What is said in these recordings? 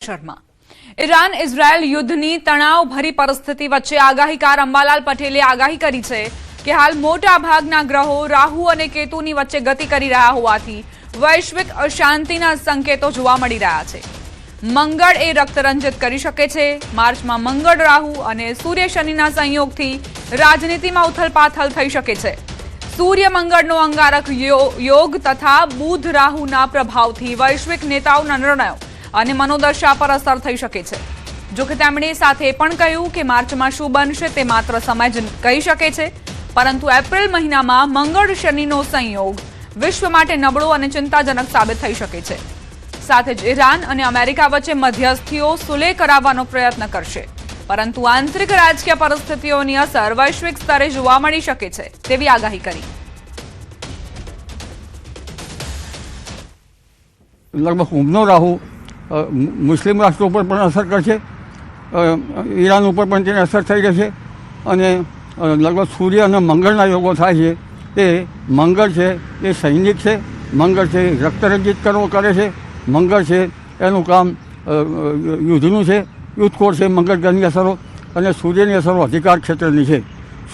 Sharma Iran Israel યુદ્ધની તણાવભરી પરિસ્થિતિ વચ્ચે આગાહીકાર અંબાલાલ પટેલે આગાહી કરી છે કે હાલ મોટા ભાગના ગ્રહો રાહુ અને કેતુની વચ્ચે ગતિ કરી રહ્યા હોવાથી વૈશ્વિક અશાંતિના સંકેતો જોવા મળી રહ્યા છે। મંગળ એ રક્તરંજિત કરી શકે છે। માર્ચમાં મંગળ રાહુ અને સૂર્ય શનિના સંયોગથી રાજનીતિમાં ઉથલપાથલ થઈ શકે છે। સૂર્ય મંગળનો અંગારક યોગ તથા બુધ રાહુના પ્રભાવથી વૈશ્વિક નેતાઓના નિર્ણયો અને મનોદશા પર અસર થઈ શકે છે। જો કે તેમણે સાથે પણ કહ્યું કે માર્ચમાં શું બનશે તે માત્ર સમય જ કહી શકે છે, પરંતુ એપ્રિલ મહિનામાં મંગળ શનિનો સંયોગ વિશ્વ માટે નબળો અને ચિંતાજનક સાબિત થઈ શકે છે। સાથે જ ઈરાન અને અમેરિકા વચ્ચે મધ્યસ્થીઓ સુલેહ કરાવવાનો પ્રયત્ન કરશે, પરંતુ આંતરિક રાજકીય પરિસ્થિતિઓની અસર વૈશ્વિક સ્તરે જોવા મળી શકે છે તેવી આગાહી કરી। लगभग कुंभनो राहु मुस्लिम राष्ट्रों पर पण असर करशे, ईरान पर पण तेनी असर थई रही है અને લગભગ સૂર્ય અને મંગળના યોગો થાય છે। તે મંગળ છે એ સૈનિક છે, મંગળ છે એ રક્તરંજિત કરે છે, મંગળ છે એનું કામ યુદ્ધનું છે, યુદ્ધખોર છે મંગળ ગ્રહની અસરો, અને સૂર્યની અસરો અધિકાર ક્ષેત્રની છે।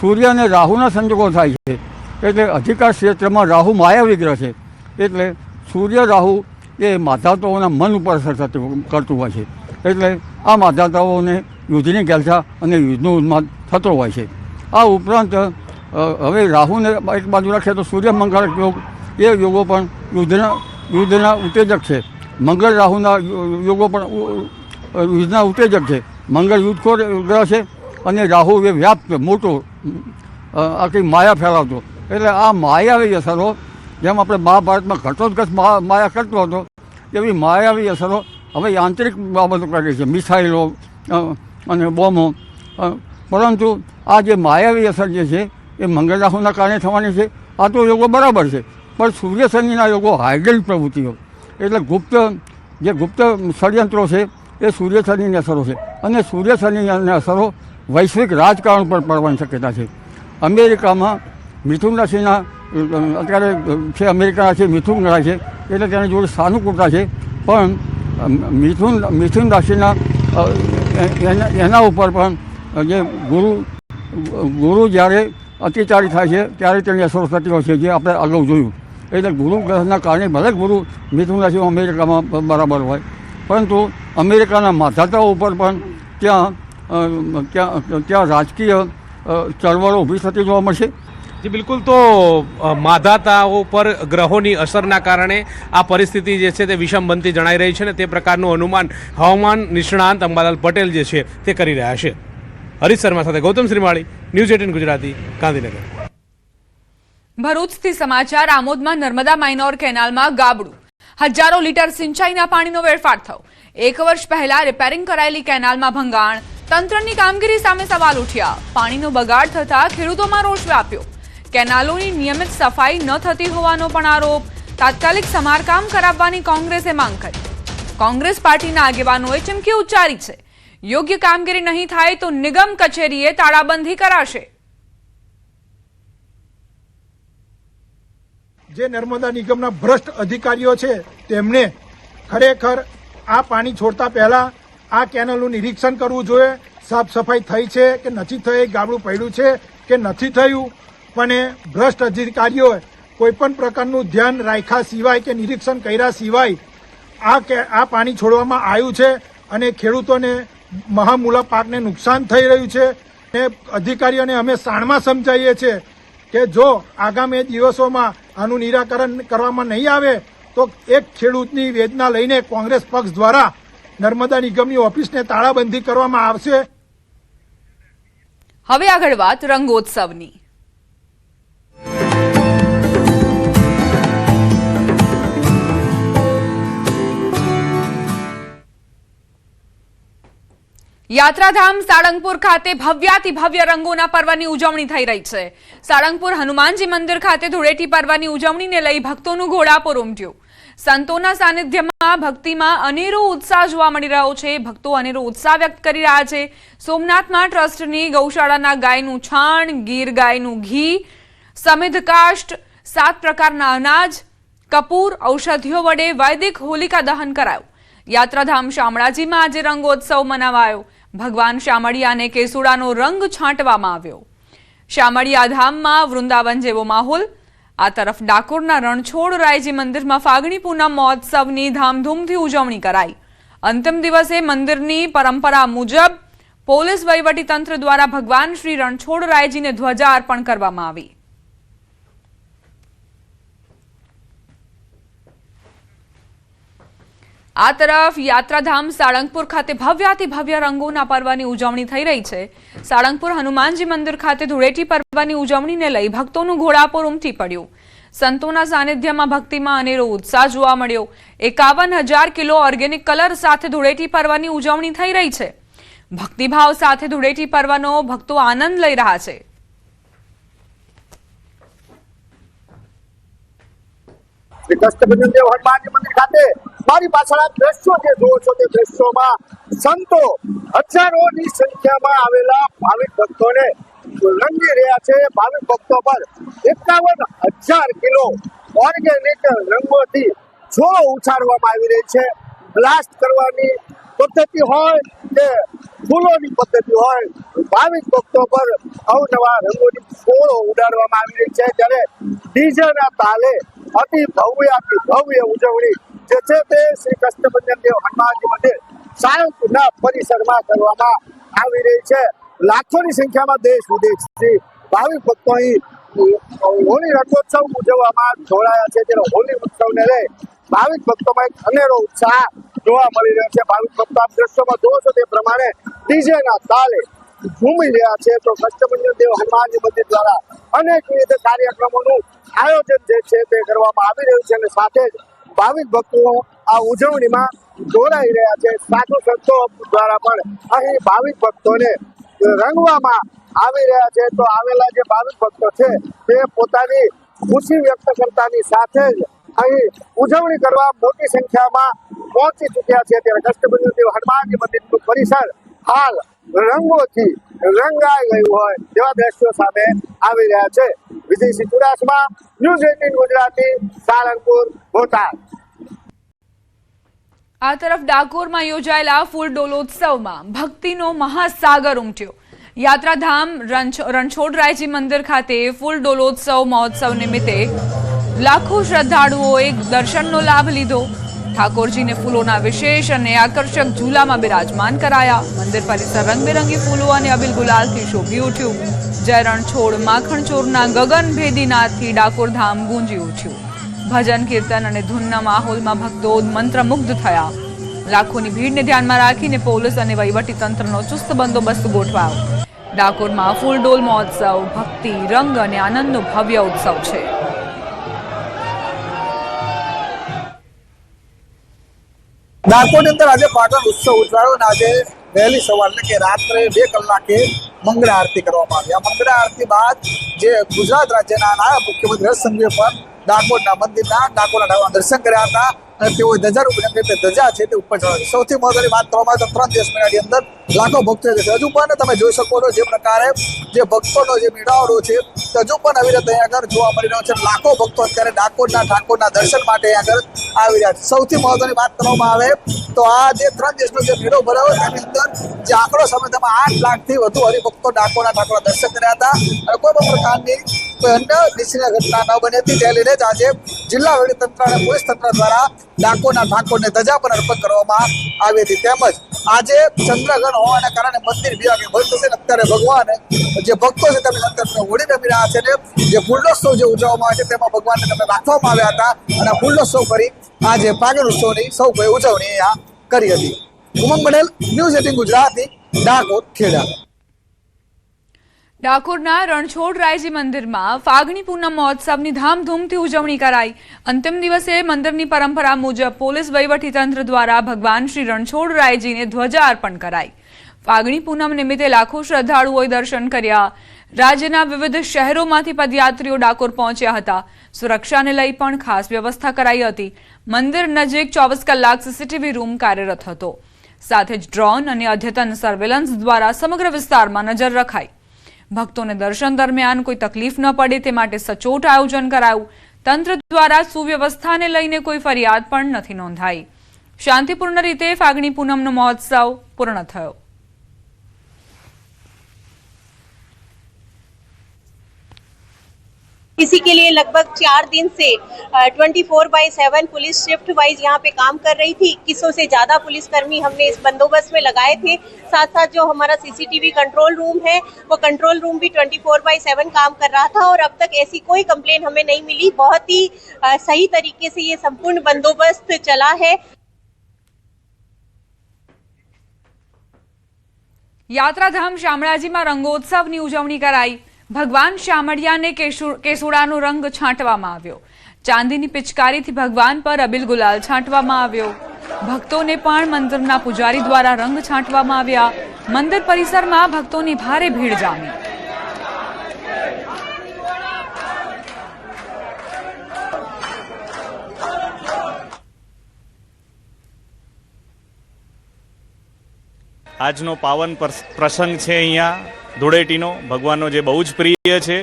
સૂર્ય અને રાહુના સંજોગો થાય છે એટલે અધિકાર ક્ષેત્રમાં રાહુ માયાવી ગ્રહ છે, એટલે સૂર્ય રાહુ એ માધાતાઓના મન ઉપર અસર કરતું હોય છે, એટલે આ માધાતાઓને યુદ્ધની ગેલછા અને યુદ્ધનો ઉન્માદ થતો હોય છે। આ ઉપરાંત હવે રાહુને એક બાજુ રાખીએ તો સૂર્ય મંગળ યોગ એ યોગો પણ યુદ્ધના ઉત્તેજક છે। મંગળ રાહુના યોગો પણ યુદ્ધના ઉત્તેજક છે। મંગળ યુદ્ધખોર ગ્રહ છે અને રાહુ એ વ્યાપ્ત મોટો આખી માયા ફેલાવતો, એટલે આ માયાવી અસરો જેમ આપણે મહાભારતમાં ઘટોત્કચ માયા કરતો હતો એવી માયાવી અસરો હવે આંતરિક બાબતો કરી છે, મિસાઇલો અને બોમ્બો। પરંતુ આ જે માયાવી અસર જે છે એ મંગળ રાહુના કારણે થવાની છે। આ તો યોગો બરાબર છે, પણ સૂર્ય શનિના યોગો હાઇડલ પ્રવૃત્તિઓ, એટલે ગુપ્ત ષડયંત્રો છે એ સૂર્ય શનિની અસરો છે, અને સૂર્ય શનિની અસરો વૈશ્વિક રાજકારણ પર પડવાની શક્યતા છે। અમેરિકામાં મિથુન રાશિના અત્યારે છે, અમેરિકા છે મિથુન ગણાય છે એટલે તેની જોડે સાનુકૂળતા છે, પણ મિથુન રાશિના એના ઉપર પણ જે ગુરુ જ્યારે અતિચારી થાય છે ત્યારે તેની અસરો થતી હોય છે, જે આપણે અગાઉ જોયું। એટલે ગુરુ ગ્રહના કારણે ભલે ગુરુ મિથુન રાશિમાં અમેરિકામાં બરાબર હોય, પરંતુ અમેરિકાના માધાતાઓ ઉપર પણ ત્યાં રાજકીય ચળવળો ઊભી થતી જોવા મળશે। जी बिल्कुल। तो माधाताओं पर ग्रहों की असरना कारणे आ परिस्थिति जे छे ते विषम बनती जणाई रही है, ते प्रकारનું अनुमान हवामान निष्णांत अंबालाल पटेल जे छे ते करी रह्या छे। हरीश शर्मा साथे गौतम श्रीमाળી, न्यूज 18 गुजराती, गांधीनगर। ભરૂચથી સમાચાર। આમોદમાં નર્મદા માઇનોર કેનાલમાં ગાબડું, હજારો લીટર સિંચાઈના પાણીનો વેડફાટ થયો। 1 વર્ષ પહેલા રિપેરિંગ કરાયેલી કેનાલમાં ભંગાણ, તંત્રની કામગીરી સામે સવાલ ઉઠ્યા। પાણીનો બગાડ થતા ખેડૂતોમાં રોષ વ્યાપ્યો। કેનાલોની નિયમિત સફાઈ ન થતી હોવાનો પણ આરોપ। તાત્કાલિક સમારકામ કરાવવાની કોંગ્રેસે માંગ કરી। કોંગ્રેસ પાર્ટીના આગેવાનોએ ચીમકી ઉચ્ચારી છે, યોગ્ય કામગીરી નહીં થાય તો નિગમ કચેરીએ તાળાબંધી કરાશે। જે નર્મદા નિગમના ભ્રષ્ટ અધિકારીઓ છે તેમને ખરેખર આ પાણી છોડતા પહેલા આ કેનાલનું નિરીક્ષણ કરવું જોઈએ। સાફ સફાઈ થઈ છે કે નથી થઈ, ગાબડું પડ્યું છે કે નથી થયું, પણ એ ભ્રષ્ટ અધિકારીઓએ કોઈપણ પ્રકારનું ધ્યાન રાખ્યા સિવાય કે નિરીક્ષણ કર્યા સિવાય આ પાણી છોડવામાં આવ્યું છે, અને ખેડૂતોને મહામૂલા પાકને નુકસાન થઈ રહ્યું છે। એ અધિકારીઓને અમે શાણમાં સમજાવીએ છીએ કે જો આગામી દિવસોમાં આનું નિરાકરણ કરવામાં નહીં આવે તો એક ખેડૂતની વેદના લઈને કોંગ્રેસ પક્ષ દ્વારા નર્મદા નિગમની ઓફિસને તાળાબંધી કરવામાં આવશે। હવે આગળ વાત રંગોત્સવની। યાત્રાધામ સાળંગપુર ખાતે ભવ્યાતિ ભવ્ય રંગોના પર્વની ઉજવણી થઈ રહી છે। સાળંગપુર હનુમાનજી મંદિર ખાતે ધૂળેટી પર્વની ઉજવણીને લઈ ભક્તોનું ઘોડાપુર ઉમટ્યું। સંતોના સાનિધ્યમાં ભક્તિમાં અનેરો ઉત્સાહ જોવા મળી રહ્યો છે। ભક્તો અનેરો ઉત્સાહ વ્યક્ત કરી રહ્યા છે। સોમનાથમાં ટ્રસ્ટની ગૌશાળાના ગાયનું છાણ, ગીર ગાયનું ઘી, સમિધ કાષ્ઠ, 7 પ્રકારના અનાજ, કપૂર, ઔષધિઓ વડે વૈદિક હોલિકા દહન કરાયું। યાત્રાધામ શામળાજીમાં આજે રંગોત્સવ મનાવાયો. ભગવાન શામળિયાને કેસુડાનો રંગ છાંટવામાં આવ્યો. શામળિયા ધામમાં વૃંદાવન જેવો માહોલ. આ તરફ ડાકોરના રણછોડરાયજી મંદિરમાં ફાગણી પૂનમ મહોત્સવની ધામધૂમથી ઉજવણી કરાઈ. અંતિમ દિવસે મંદિરની પરંપરા મુજબ પોલીસ વહીવટીતંત્ર દ્વારા ભગવાન શ્રી રણછોડરાયજીને ધ્વજા અર્પણ કરવામાં આવી. આ તરફ યાત્રાધામ સાળંગપુર ખાતે ભવ્યાતિ ભવ્ય રંગોના પર્વની ઉજવણી થઈ રહી છે. સાળંગપુર હનુમાનજી મંદિર ખાતે ધૂળેટી પર્વની ઉજવણીને લઈ ભક્તોનું ઘોડાપુર ઉમટી પડ્યું. સંતોના સાનિધ્યમાં ભક્તિમાં અનેરો ઉત્સાહ જોવા મળ્યો. 51,000 કિલો ઓર્ગેનિક કલર સાથે ધૂળેટી પર્વની ઉજવણી થઈ રહી છે. ભક્તિભાવ સાથે ધૂળેટી પર્વનો ભક્તો આનંદ લઈ રહ્યા છે. કષ્ટભંજન દેવ હનુમાનજી મંદિર ખાતે મારી પાછળ આ દ્રશ્યો જે જુઓ છો તે દ્રશ્યોમાં સંતો હજારોની સંખ્યામાં આવેલા ભાવિક ભક્તોને રંગી રહ્યા છે. ભાવિક ભક્તો પર 51,000 કિલો ઓર્ગેનિક રંગોથી છોડો ઉછાળવામાં આવી રહી છે. બ્લાસ્ટ કરવાની પદ્ધતિ હોય કે ફૂલોની પદ્ધતિ હોય, ભાવિક ભક્તો પર અવનવા રંગોની છોડો ઉડાડવામાં આવી રહી છે. ત્યારે ડીજેના તાલે અતિ ભવ્ય ઉજવણી જે છે તે શ્રી કષ્ટભંજન દેવ હનુમાનજી મંદિર સાળંગપુરના પરિસરમાં કરવામાં આવી રહી છે. લાખોની સંખ્યામાં દેશ વિદેશથી ભાવિક ભક્તો અહીં હોળી રંગોત્સવ ઉજવવામાં જોડાયા છે. ત્યારે હોળી ઉત્સવને લઈ ભાવિક ભક્તોમાં એક અનેરો ઉત્સાહ જોવા મળી રહ્યો છે. ભાવિક ભક્તો આપ દ્રશ્યોમાં જોવો છો તે પ્રમાણે ડીજેના તાલે ઝૂમી રહ્યા છે. તો કષ્ટભંજન દેવ હનુમાનજી મંદિર દ્વારા અનેક વિવિધ કાર્યક્રમોનું આયોજન જે છે તે કરવામાં આવી રહ્યું છે અને સાથે જ ભાવિક ભક્તો આ ઉજવણીમાં જોડાઈ રહ્યા છે. સાધુ સંતો દ્વારા પણ અહીં ભાવિક ભક્તોને રંગવામાં આવી રહ્યા છે. તો આવેલા જે ભાવિક ભક્તો છે તે પોતાની ખુશી વ્યક્ત કરતાની સાથે જ અહીં ઉજવણી કરવા મોટી સંખ્યામાં પહોંચી ચૂક્યા છે. ત્યારે કષ્ટભંજન દેવ હનુમાનજી મંદિરનું પરિસર હાલ રંગોથી રંગાઈ ગયું હોય તેવા દ્રશ્યો સામે આવી રહ્યા છે. વિજયસિંહ ચુડાસમા, ન્યૂઝ 18 ગુજરાતી, સાળંગપુર, બોટાદ. આ તરફ ડાકોરમાં યોજાયેલા ફૂલ ડોલોત્સવમાં ભક્તિનો મહાસાગર ઉમટ્યો. યાત્રાધામ રણછોડરાયજી મંદિર ખાતે ફૂલ ડોલોત્સવ મહોત્સવ નિમિત્તે લાખો શ્રદ્ધાળુઓએ દર્શનનો લાભ લીધો. ઠાકોરજીને ફૂલોના વિશેષ અને આકર્ષક ઝૂલામાં બિરાજમાન કરાયા. મંદિર પરિસર રંગબેરંગી ફૂલો અને અબીલ ગુલાલથી શોભી ઉઠ્યું. જય રણછોડ માખણચોરના ગગનભેદી નાદથી ડાકોર ધામ ગુંજી ઉઠ્યું. ભજન કીર્તન અને ધૂનના માહોલમાં ભક્તો મંત્રમુગ્ધ થયા. લાખોની ભીડને ધ્યાનમાં રાખીને પોલીસ અને વહીવટી તંત્રનો ચુસ્ત બંદોબસ્ત ગોઠવાયો. ડાકોરમાં ફૂલ ડોલ મહોત્સવ ભક્તિ, રંગ અને આનંદનો ભવ્ય ઉત્સવ છે. ડાકોરની અંદર આજે પાટણ ઉત્સવ ઉજવાયો અને આજે વહેલી સવાર એટલે કે રાત્રે 2 કલાકે મંગળા આરતી કરવામાં આવી. આ મંગળા આરતી બાદ જે ગુજરાત રાજ્યના નાયબ મુખ્યમંત્રી હર્ષ સંઘવીએ પણ ડાકોરના મંદિરના ડાકોરના દર્શન કર્યા હતા અને તેઓએ ધ્વજારોહણ કરી ધ્વજા છે તે ઉપર ચડાવી. સૌથી મહત્વની વાત કરવામાં આવે તો 3 દિવસ મહિનાની અંદર લાખો ભક્તો છે. હજુ પણ તમે જોઈ શકો છો જે પ્રકારે જે ભક્તોનો જે મેળાવડો છે હજુ પણ આવી રીતે અહીંયા આગળ જોવા મળી રહ્યો છે. લાખો ભક્તો અત્યારે ડાકોરના ઠાકોરના દર્શન માટે અહીંયા આગળ આવી રહ્યા છે. સૌથી મહત્વની વાત કરવામાં આવે તો આ જે 3 દિવસનો જે મેળો ભરાયો તેની અંદર જે આંકડો સમય તેમાં 8 લાખથી વધુ હરિભક્તો ડાકોરના ઠાકોરના દર્શન કર્યા હતા અને કોઈ પણ પ્રકારની કોઈ અન્ય નિશ્ચિત ઘટના ન બની હતી. તે લઈને જ આજે જિલ્લા વહીવટીતંત્ર અને પોલીસ તંત્ર દ્વારા ડાકોરના ઠાકોરને ધજા પણ અર્પણ કરવામાં આવી હતી. તેમજ આજે ચંદ્રગ્રહણ હોવાના કારણે મંદિર વિભાગે બંધ થશે. અત્યારે ભગવાન જે ભક્તો છે તેમને અત્યારે હોળી રમી રહ્યા છે ને જે ફૂલોત્સવ જે ઉજવવામાં આવે છે તેમાં ભગવાનને તમે રાખવામાં આવ્યા હતા અને ફૂલોત્સવ કરી આજે ફાગણ ઉત્સવની સૌ કોઈ ઉજવણી અહીંયા કરી હતી. ઉમંગ પટેલ, ન્યૂઝ 18 ગુજરાતી, ડાકોર, ખેડા. ડાકોરના રણછોડરાયજી મંદિરમાં ફાગણી પૂનમ મહોત્સવની ધામધૂમથી ઉજવણી કરાઈ. અંતિમ દિવસે મંદિરની પરંપરા મુજબ પોલીસ વહીવટીતંત્ર દ્વારા ભગવાન શ્રી રણછોડરાયજીને ધ્વજા અર્પણ કરાઈ. ફાગણી પૂનમ નિમિત્તે લાખો શ્રદ્ધાળુઓએ દર્શન કર્યા. રાજ્યના વિવિધ શહેરોમાંથી પદયાત્રીઓ ડાકોર પહોંચ્યા હતા. સુરક્ષાને લઈ પણ ખાસ વ્યવસ્થા કરાઈ હતી. મંદિર નજીક 24 કલાક સીસીટીવી રૂમ કાર્યરત હતો. સાથે જ ડ્રોન અને અદ્યતન સર્વેલન્સ દ્વારા સમગ્ર વિસ્તારમાં નજર રખાઈ. ભક્તોને દર્શન દરમિયાન કોઈ તકલીફ ન પડે તે માટે સચોટ આયોજન કરાયું. તંત્ર દ્વારા સુવ્યવસ્થાને લઈને કોઈ ફરિયાદ પણ નથી નોંધાઈ. શાંતિપૂર્ણ રીતે ફાગણી પૂનમનો મહોત્સવ પૂર્ણ થયો. इसी के लिए लगभग 4 दिन से 24/7 पुलिस शिफ्ट वाइज यहाँ पे काम कर रही थी. 2100 से ज्यादा पुलिसकर्मी हमने इस बंदोबस्त में लगाए थे. साथ साथ जो हमारा सीसीटीवी कंट्रोल रूम है वो कंट्रोल रूम भी 24/7 काम कर रहा था और अब तक ऐसी कोई कंप्लेन हमें नहीं मिली. बहुत ही सही तरीके से ये संपूर्ण बंदोबस्त चला है. યાત્રાધામ શામળાજીમાં રંગોત્સવની ઉજવણી કરાઈ. ભગવાન શામળિયાને કેસુડાનો રંગ છાંટવામાં આવ્યો. ચાંદીની પિચકારીથી ભગવાન પર અબીલ ગુલાલ છાંટવામાં આવ્યો. ભક્તોને પણ મંદિરના પૂજારી દ્વારા રંગ છાંટવામાં આવ્યા. મંદિર પરિસરમાં ભક્તોની ભારે ભીડ જામી. આજનો પાવન પ્રસંગ છે અહીંયા ધૂળેટીનો, ભગવાનનો જે બહુ જ પ્રિય છે.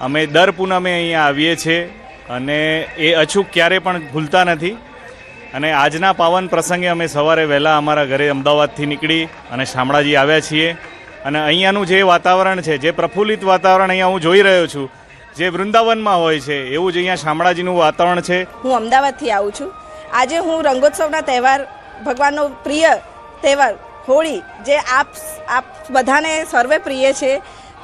અમે દર પૂનમે અહીંયા આવીએ છીએ અને એ અચૂક ક્યારે પણ ભૂલતા નથી. અને આજના પાવન પ્રસંગે અમે સવારે વહેલા અમારા ઘરે અમદાવાદથી નીકળી અને શામળાજી આવ્યા છીએ. અને અહીંયાનું જે વાતાવરણ છે, જે પ્રફુલ્લિત વાતાવરણ અહીંયા હું જોઈ રહ્યો છું, જે વૃંદાવનમાં હોય છે એવું જ અહીંયા શામળાજીનું વાતાવરણ છે. હું અમદાવાદથી આવું છું. આજે હું રંગોત્સવના તહેવાર, ભગવાનનો પ્રિય તહેવાર હોળી, જે આપ બધાને સર્વે પ્રિય છે,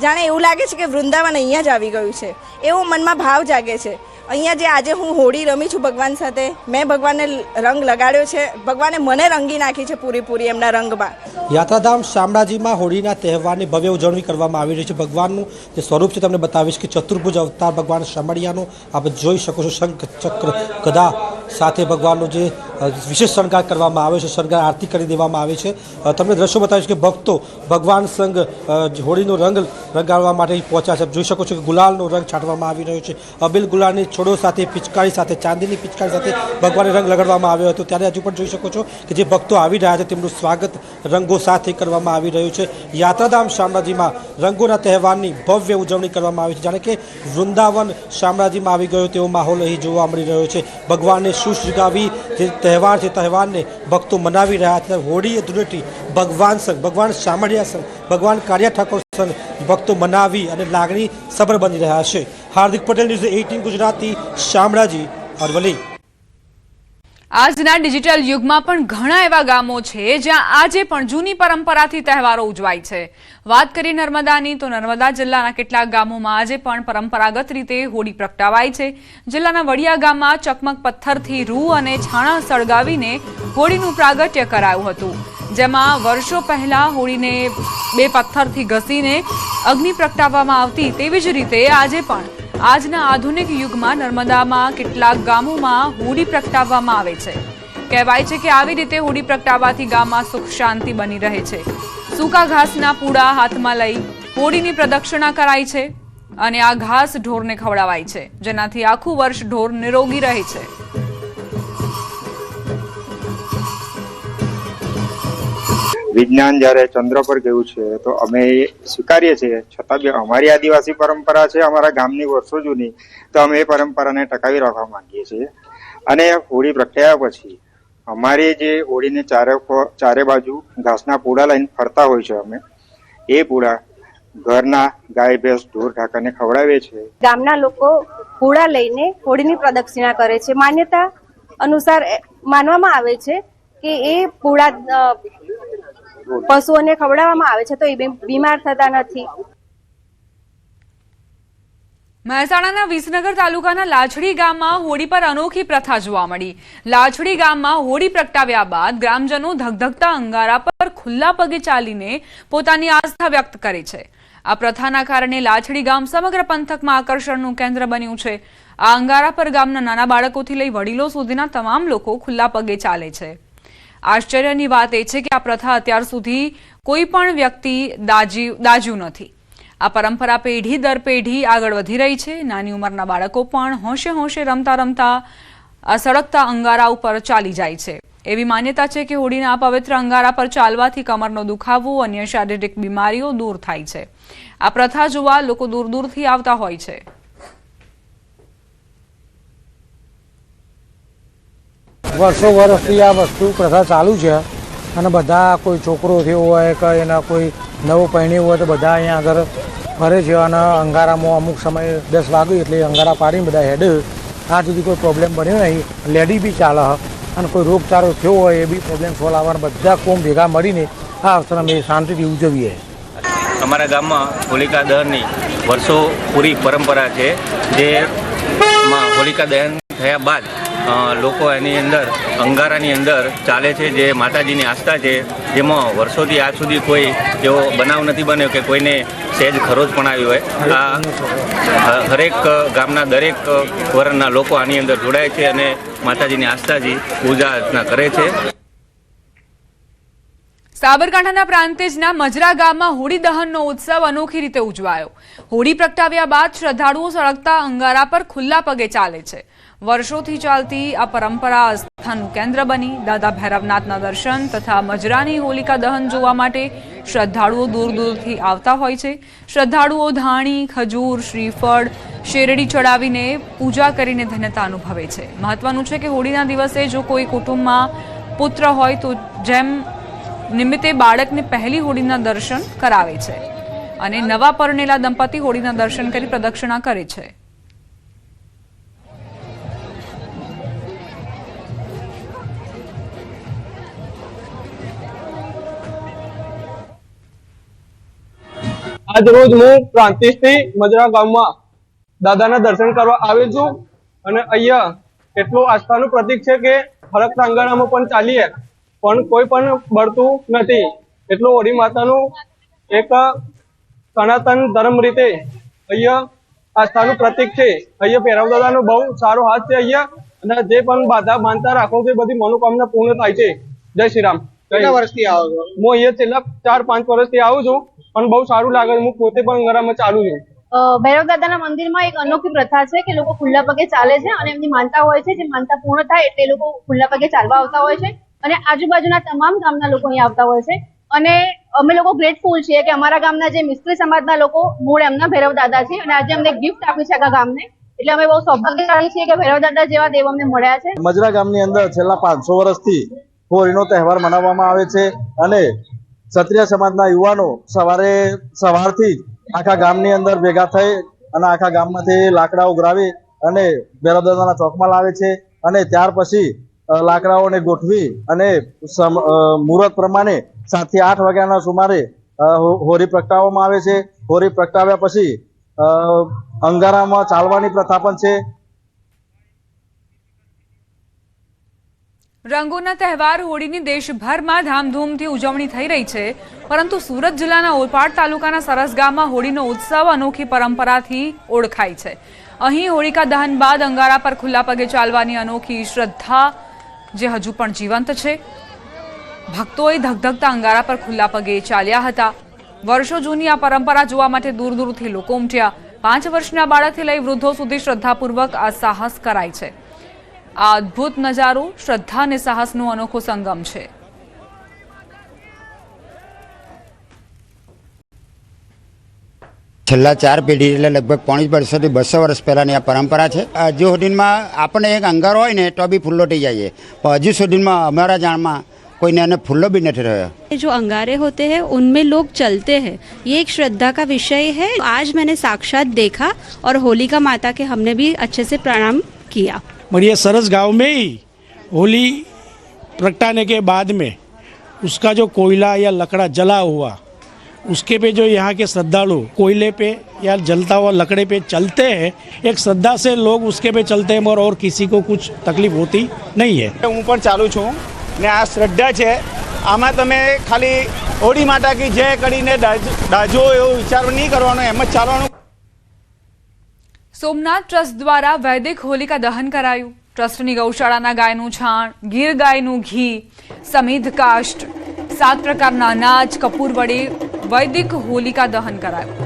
જાણે એવું લાગે છે કે વૃંદાવન અહીંયા જ આવી ગયું છે, એવો મનમાં ભાવ જાગે છે. અહીંયા જે આજે હું હોળી રમી છું ભગવાન સાથે, મેં ભગવાનને રંગ લગાડ્યો છે, ભગવાને મને રંગી નાખી છે પૂરેપૂરી એમના રંગમાં. યાત્રાધામ શામળાજીમાં હોળીના તહેવારની ભવ્ય ઉજવણી કરવામાં આવી રહી છે. ભગવાનનું જે સ્વરૂપ છે તમને બતાવીશ કે ચતુર્ભુજ અવતાર ભગવાન શામળિયાનો આપ જોઈ શકો છો. શંખ, ચક્ર, ગદા સાથે ભગવાનનો જે વિશેષ શણગાર કરવામાં આવે છે, શણગાર આરતી કરી દેવામાં આવે છે. તમને દ્રશ્યો બતાવીશ કે ભક્તો ભગવાન સંગ હોળીનો રંગ રંગાડવા માટે પહોંચ્યા છે. જોઈ શકો છો કે ગુલાલનો રંગ છાંટવામાં આવી રહ્યો છે. અબીલ ગુલાલની છોડો સાથે, પિચકારી સાથે, ચાંદીની પિચકારી સાથે ભગવાનને રંગ લગાડવામાં આવ્યો હતો. ત્યારે હજુ પણ જોઈ શકો છો કે જે ભક્તો આવી રહ્યા છે તેમનું સ્વાગત રંગો સાથે કરવામાં આવી રહ્યું છે. યાત્રાધામ શામળાજીમાં રંગોના તહેવારની ભવ્ય ઉજવણી કરવામાં આવી છે. જાણે કે વૃંદાવન શામળાજીમાં આવી ગયો તેવો માહોલ અહીં જોવા મળી રહ્યો છે. ભગવાનને સુશૃંગાવી જે તહેવાર છે, તહેવારને ભક્તો મનાવી રહ્યા છે. હોળી ધૂળેટી ભગવાન સંગ, ભગવાન શામળિયા સંગ, ભગવાન કાળિયા ઠાકોર સંગ ભક્તો મનાવી અને લાગણી સબર બની રહ્યા છે. હાર્દિક પટેલ, ન્યૂઝ 18 ગુજરાતી, શામળાજી, અરવલ્લી. આજના ડિજિટલ યુગમાં પણ ઘણા એવા ગામો છે જ્યાં આજે પણ જૂની પરંપરાથી તહેવારો ઉજવાય છે. વાત કરીએ નર્મદાની, તો નર્મદા જિલ્લાના કેટલાક ગામોમાં આજે પણ પરંપરાગત રીતે હોળી પ્રગટાવાય છે. જિલ્લાના વડિયા ગામમાં ચકમક પથ્થરથી રૂ અને છાણા સળગાવીને હોળીનું પ્રાગટ્ય કરાયું હતું, જેમાં વર્ષો પહેલા હોળીને 2 પથ્થરથી ઘસીને અગ્નિ પ્રગટાવવામાં આવતી. તેવી જ રીતે આજે પણ આજના આધુનિક યુગમાં નર્મદામાં કેટલાક ગામોમાં હોળી પ્રગટાવવામાં આવે છે. કહેવાય છે કે આવી રીતે હોળી પ્રગટાવવાથી ગામમાં સુખ શાંતિ બની રહે છે. સૂકા ઘાસના પૂડા હાથમાં લઈ હોળીની પ્રદક્ષિણા કરાય છે અને આ ઘાસ ઢોરને ખવડાવાય છે, જેનાથી આખું વર્ષ ઢોર નિરોગી રહે છે. વિજ્ઞાન જ્યારે ચંદ્ર પર ગયું છે તો અમે સ્વીકારીએ છીએ, છતાં બી અમારી આદિવાસી પરંપરા છે, અમારા ગામની વર્ષો જૂની, તો અમે એ પરંપરાને ટકાવી રાખવા માંગીએ છીએ. અને હોળી પ્રગટાવ્યા પછી અમારી જે હોળીને ચારે બાજુ ઘાસના પૂડા લઈને ફરતા હોય છે, અમે એ પૂડા ઘરના ગાય, ભેંસ, ઢોર, ઢાંકરને ખવડાવીએ છીએ. ગામના લોકો પૂડા લઈને હોળીની પ્રદક્ષિણા કરે છે. માન્યતા અનુસાર માનવામાં આવે છે કે એ પૂડા પશુઓને ખવડાવવામાં આવે છે તો એ બીમાર થતા નથી. મહેસાણાના વિસનગર તાલુકાના લાછડી ગામમાં હોળી પર અનોખી પ્રથા જોવા મળી. લાછડી ગામમાં હોળી પ્રગટાવ્યા બાદ ગ્રામજનો ધગધગતા અંગારા પર ખુલ્લા પગે ચાલીને પોતાની આસ્થા વ્યક્ત કરે છે. આ પ્રથાના કારણે લાછડી ગામ સમગ્ર પંથકમાં આકર્ષણનું કેન્દ્ર બન્યું છે. આ અંગારા પર ગામના નાના બાળકોથી લઈ વડીલો સુધીના તમામ લોકો ખુલ્લા પગે ચાલે છે. આશ્ચર્યની વાત એ છે કે આ પ્રથા અત્યાર સુધી કોઈ પણ વ્યક્તિ દાજ્યું નથી. આ પરંપરા પેઢી દર પેઢી આગળ વધી રહી છે. નાની ઉંમરના બાળકો પણ હોંશે હોંશે રમતા રમતા સળગતા અંગારા ઉપર ચાલી જાય છે. એવી માન્યતા છે કે હોળીના પવિત્ર અંગારા પર ચાલવાથી કમરનો દુખાવો, અન્ય શારીરિક બીમારીઓ દૂર થાય છે. આ પ્રથા જોવા લોકો દૂર દૂરથી આવતા હોય છે. વર્ષો વર્ષથી આ વસ્તુ પ્રથા ચાલુ છે અને બધા કોઈ છોકરો થયો હોય કે એના કોઈ નવો પરણ્યો હોય તો બધા અહીંયા આગળ ફરે છે અને અંગારામાં અમુક સમય 10 વાગે એટલે અંગારા પાડીને બધા હેડ. આ સુધી કોઈ પ્રોબ્લેમ બન્યો નહીં. લેડી બી ચાલે અને કોઈ રોગચાળો થયો હોય એ બી પ્રોબ્લેમ સોલ્વ આવવાના બધા કોમ ભેગા મળીને આ અવસર અમે શાંતિથી ઉજવીએ. અમારા ગામમાં હોલિકા દહનની વર્ષો પૂરી પરંપરા છે, જેમાં હોલિકા દહન થયા બાદ લોકો એની અંદર અંગારાની અંદર ચાલે છે, જે માતાજીની આસ્થા છે, જેમાં વર્ષોથી આજ સુધી કોઈ એવો બનાવ નથી બન્યો કે કોઈને સહેજ ખરોચ પણ આવી હોય. આ હરેક ગામના દરેક વર્ણના લોકો આની અંદર જોડાય છે અને માતાજીની આસ્થાથી પૂજા અર્ચના કરે છે. સાબરકાંઠાના પ્રાંતિજના મજરા ગામમાં હોળી દહનનો ઉત્સવ અનોખી રીતે ઉજવાયો. હોળી પ્રગટાવ્યા બાદ શ્રદ્ધાળુઓ સળગતા અંગારા પર ખુલ્લા પગે ચાલે છે. વર્ષોથી ચાલતી આ પરંપરા આસ્થાનું કેન્દ્ર બની. દાદા ભૈરવનાથના દર્શન તથા મજરાની હોલિકા દહન જોવા માટે શ્રદ્ધાળુઓ દૂર દૂરથી આવતા હોય છે. શ્રદ્ધાળુઓ ધાણી, ખજૂર, શ્રીફળ, શેરડી ચડાવીને પૂજા કરીને ધન્યતા અનુભવે છે. મહત્વનું છે કે હોળીના દિવસે જો કોઈ કુટુંબમાં પુત્ર હોય તો જેમ નિમિત્તે બાળકને પહેલી હોળીના દર્શન કરાવે છે અને નવા પરણેલા દંપતી હોળીના દર્શન કરી પ્રદક્ષિણા કરે છે. આજ રોજ હું પ્રાંતિજથી મજરા ગામમાં દાદાના દર્શન કરવા આવેલ છું અને અહીંયા એટલું આસ્થાનું પ્રતીક છે કે ફરકતા અંગારામાં પણ ચાલીએ પણ કોઈ પણ બળતું નથી. એટલું હોળી માતાનું એક સનાતન ધર્મ રીતે અહીંયા આસ્થાનું પ્રતીક છે. અહીંયા ભૈરવદાદાનો બહુ સારો હાથ છે અહીંયા, અને જે પણ બાધા માનતા રાખો છે બધી મનોકામના પૂર્ણ થાય છે. જય શ્રી રામ. કેટલા વર્ષથી આવો છો? હું અહીંયા છેલ્લા 4-5 વર્ષથી આવું છું પણ બહુ સારું લાગે. હું પોતે પણ અંગારામાં ચાલુ છું. ભૈરવ દાદાના મંદિરમાં એક અનોખી પ્રથા છે કે લોકો ખુલ્લા પગે ચાલે છે અને એમની માનતા હોય છે, જે માનતા પૂર્ણ થાય એટલે લોકો ખુલ્લા પગે ચાલવા આવતા હોય છે અને આજુબાજુના તમામ ગામના લોકો અહીંયા આવતા હોય છે. અને અમે લોકો ગ્રેટફુલ છીએ કે અમારા ગામના જે મિસ્ત્રી સમાજના લોકો મૂળ એમના ભૈરવ દાદા છે અને આજે અમને ગિફ્ટ આપી છે આખા ગામને, એટલે અમે બહુ સૌભાગ્યશાળી છીએ કે ભૈરવ દાદા જેવા દેવ અમને મળ્યા છે. મજરા ગામની અંદર છેલ્લા 500 વર્ષથી હોળીનો તહેવાર મનાવવામાં આવે છે અને ક્ષત્રિય સમાજના યુવાનો સવારથી આખા ગામની અંદર ભેગા થઈ અને આખા ગામમાંથી લાકડા ઉઘરાવી અને ભૈરવ દાદાના ચોકમાં લાવે છે અને ત્યાર પછી લાકડાઓને ગોઠવી અને મુહૂર્ત પ્રમાણે 7 થી 8 વાગ્યાના સુમારે હોળી પ્રગટાવવામાં આવે છે. હોળી પ્રગટાવ્યા પછી અંગારામાં ચાલવાની પ્રથા પણ છે. રંગોના તહેવાર હોળીની દેશભરમાં ધામધૂમથી ઉજવણી થઈ રહી છે, પરંતુ સુરત જિલ્લાના ઓલપાડ તાલુકાના સરસ ગામમાં હોળીનો ઉત્સવ અનોખી પરંપરાથી ઓળખાય છે. અહીં હોળિકા દહન બાદ અંગારા પર ખુલ્લા પગે ચાલવાની અનોખી શ્રદ્ધા જે હજુ પણ જીવંત છે. ભક્તોએ ધગધગતા અંગારા પર ખુલ્લા પગે ચાલ્યા હતા. વર્ષો જૂની આ પરંપરા જોવા માટે દૂર દૂરથી લોકો ઉમટ્યા. 5 વર્ષના બાળકથી લઈ વૃદ્ધો સુધી શ્રદ્ધાપૂર્વક આ સાહસ કરાય છે. આ અદ્ભુત નજારો શ્રદ્ધા અને સાહસનો અનોખો સંગમ છે. છેલ્લા 4 પેઢી એટલે લગભગ 5 વર્ષથી 200 વર્ષ પહેલાંની આ પરંપરા છે. હજુ સુધીમાં આપણે એક અંગારો હોય ને તો બી ફૂલ્લો થઈ જાય, પણ હજુ સુધીમાં અમારા જાણમાં कोई ने फुल्लो भी नहीं रहा। जो अंगारे होते हैं उनमें लोग चलते हैं, ये एक श्रद्धा का विषय है। आज मैंने साक्षात देखा और होलिका माता के हमने भी अच्छे से प्रणाम किया। बढ़िया सरस गांव में ही होली प्रगटाने के बाद में उसका जो कोयला या लकड़ा जला हुआ उसके पे जो यहाँ के श्रद्धालु कोयले पे या जलता हुआ लकड़े पे चलते हैं, एक श्रद्धा से लोग उसके पे चलते हैं और किसी को कुछ तकलीफ होती नहीं है। હું પણ ચાલુ છું ને આ શ્રદ્ધા છે, આમાં તમે ખાલી હોળી માતા કી જય કરીને દાજો એવો વિચાર નહીં કરવાનો, એમ જ ચાલવાનું। સોમનાથ ટ્રસ્ટ દ્વારા વૈદિક હોલિકા દહન કરાયું। ટ્રસ્ટની ગૌશાળાના ગાયનું છાણ, ગીર ગાયનું ઘી, સમિધ કાષ્ટ, 7 પ્રકારના અનાજ, કપૂર વડે વૈદિક હોલિકા દહન કરાયું।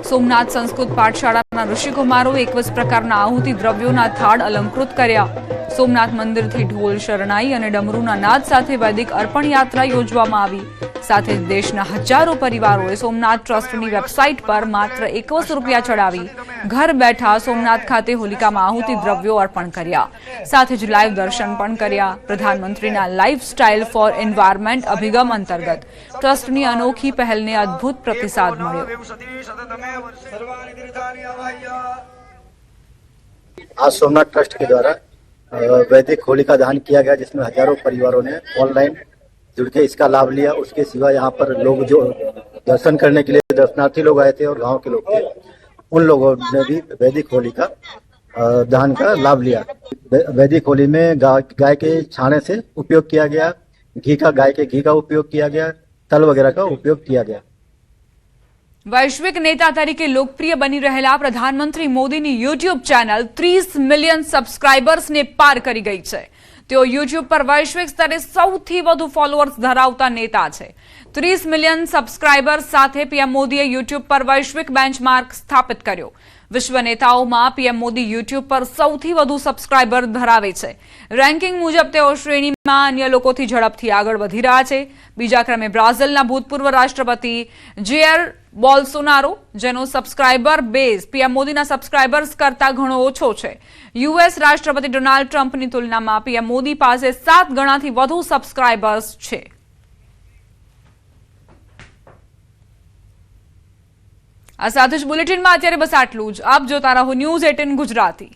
સોમનાથ સંસ્કૃત પાઠશાળાના ઋષિકુમારો 21 પ્રકારના આહુતિ દ્રવ્યોના થાળ અલંકૃત કર્યા। સોમનાથ મંદિરથી ઢોલ, શરણાઈ અને ડમરૂના નાદ સાથે વૈદિક અર્પણ યાત્રા યોજવામાં આવી। સાથે જ દેશના હજારો પરિવારોએ સોમનાથ ટ્રસ્ટની વેબસાઇટ પર માત્ર 21 રૂપિયા ચડાવી ઘર બેઠા સોમનાથ ખાતે હોલિકામાં આહુતિ દ્રવ્યો અર્પણ કર્યા. સાથે જ લાઈવ દર્શન પણ કર્યા. પ્રધાનમંત્રીના લાઇફસ્ટાઇલ ફોર એન્વાયરમેન્ટ અભિગમ અંતર્ગત ટ્રસ્ટની અનોખી પહેલને અદ્ભુત પ્રતિસાદ મળ્યો. आज सोमनाथ ट्रस्ट के द्वारा वैदिक होलिका दहन किया गया, जिसमें हजारों परिवारों ने ऑनलाइन जुड़ के इसका लाभ लिया. उसके सिवा यहाँ पर लोग जो दर्शन करने के लिए दर्शनार्थी लोग आए थे और गांव के लोग थे, उन लोगों ने भी वैदिक होलिका दहन का लाभ लिया. वैदिक होली में गाय के छाने से उपयोग किया गया, गाय के घी का उपयोग किया गया, तल वगैरह का उपयोग किया गया. વૈશ્વિક નેતા તરીકે લોકપ્રિય બની રહેલા પ્રધાનમંત્રી મોદીની યુટ્યુબ ચેનલ 30 મિલિયન સબસ્ક્રાઇબર્સને પાર કરી ગઈ છે. તેઓ યુટ્યુબ પર વૈશ્વિક સ્તરે સૌથી વધુ ફોલોઅર્સ ધરાવતા નેતા છે. 30 મિલિયન સબસ્ક્રાઇબર્સ સાથે પીએમ મોદીએ યુટ્યુબ પર વૈશ્વિક બેન્ચમાર્ક સ્થાપિત કર્યો. વિશ્વ નેતાઓમાં પીએમ મોદી યુટ્યુબ પર સૌથી વધુ સબસ્ક્રાઇબર ધરાવે છે. રેન્કિંગ મુજબ તેઓ શ્રેણીમાં અન્ય લોકોથી ઝડપથી આગળ વધી રહ્યા છે. બીજા ક્રમે બ્રાઝિલના ભૂતપૂર્વ રાષ્ટ્રપતિ જેર બોલ્સોનારો, જેનો સબસ્ક્રાઇબર બેઝ પીએમ મોદીના સબસ્ક્રાઇબર્સ કરતા ઘણો ઓછો છે. યુએસ રાષ્ટ્રપતિ ડોનાલ્ડ ટ્રમ્પની તુલનામાં પીએમ મોદી પાસે 7 ગણાથી વધુ સબસ્ક્રાઇબર્સ છે. આ સાથે જ બુલેટિનમાં અત્યારે બસ આટલું જ. આપ જોતા રહો ન્યૂઝ 18 ગુજરાતી.